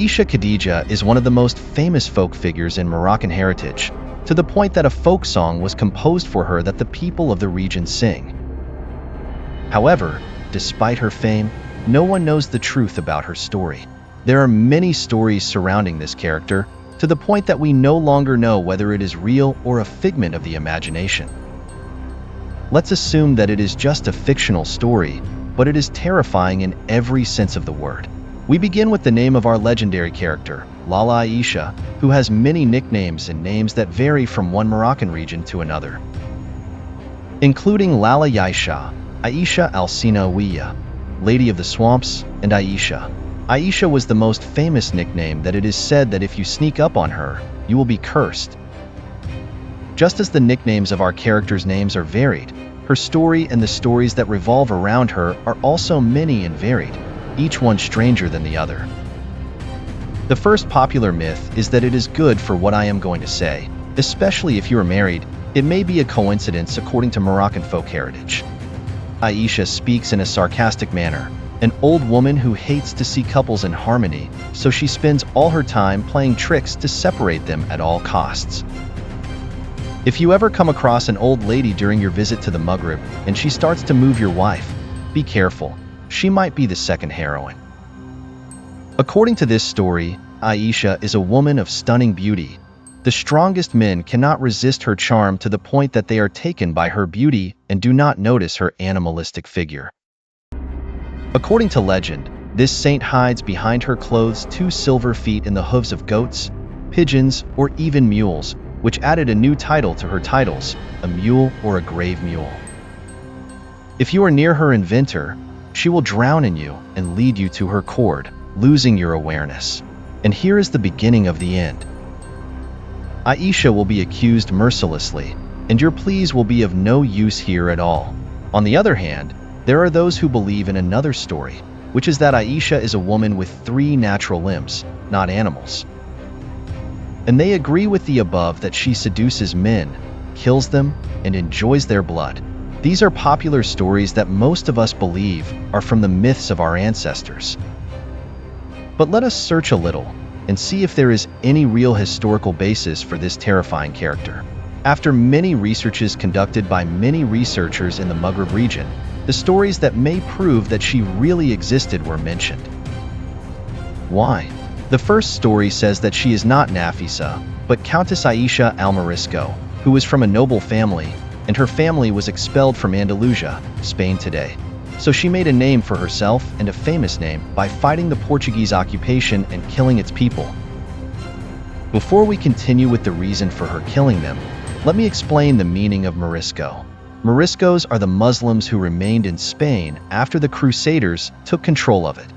Aisha Qandisha is one of the most famous folk figures in Moroccan heritage, to the point that a folk song was composed for her that the people of the region sing. However, despite her fame, no one knows the truth about her story. There are many stories surrounding this character, to the point that we no longer know whether it is real or a figment of the imagination. Let's assume that it is just a fictional story, but it is terrifying in every sense of the word. We begin with the name of our legendary character, Lala Aisha, who has many nicknames and names that vary from one Moroccan region to another, including Lala Aisha, Aisha al-Sinawiya, Lady of the Swamps, and Aisha. Aisha was the most famous nickname that it is said that if you sneak up on her, you will be cursed. Just as the nicknames of our characters' names are varied, her story and the stories that revolve around her are also many and varied, each one stranger than the other. The first popular myth is that it is good for what I am going to say, especially if you are married. It may be a coincidence according to Moroccan folk heritage. Aisha speaks in a sarcastic manner, an old woman who hates to see couples in harmony, so she spends all her time playing tricks to separate them at all costs. If you ever come across an old lady during your visit to the Maghreb and she starts to move your wife, be careful. She might be the second heroine. According to this story, Aisha is a woman of stunning beauty. The strongest men cannot resist her charm to the point that they are taken by her beauty and do not notice her animalistic figure. According to legend, this saint hides behind her clothes 2 silver feet in the hooves of goats, pigeons, or even mules, which added a new title to her titles, a mule or a grave mule. If you are near her in winter, she will drown in you and lead you to her cord, losing your awareness. And here is the beginning of the end. Aisha will be accused mercilessly, and your pleas will be of no use here at all. On the other hand, there are those who believe in another story, which is that Aisha is a woman with 3 natural limbs, not animals. And they agree with the above that she seduces men, kills them, and enjoys their blood. These are popular stories that most of us believe are from the myths of our ancestors. But let us search a little and see if there is any real historical basis for this terrifying character. After many researches conducted by many researchers in the Maghreb region, the stories that may prove that she really existed were mentioned. Why? The first story says that she is not Nafisa, but Countess Aisha al-Morisco, who was from a noble family, and her family was expelled from Andalusia, Spain today. So she made a name for herself and a famous name by fighting the Portuguese occupation and killing its people. Before we continue with the reason for her killing them, let me explain the meaning of Morisco. Moriscos are the Muslims who remained in Spain after the Crusaders took control of it.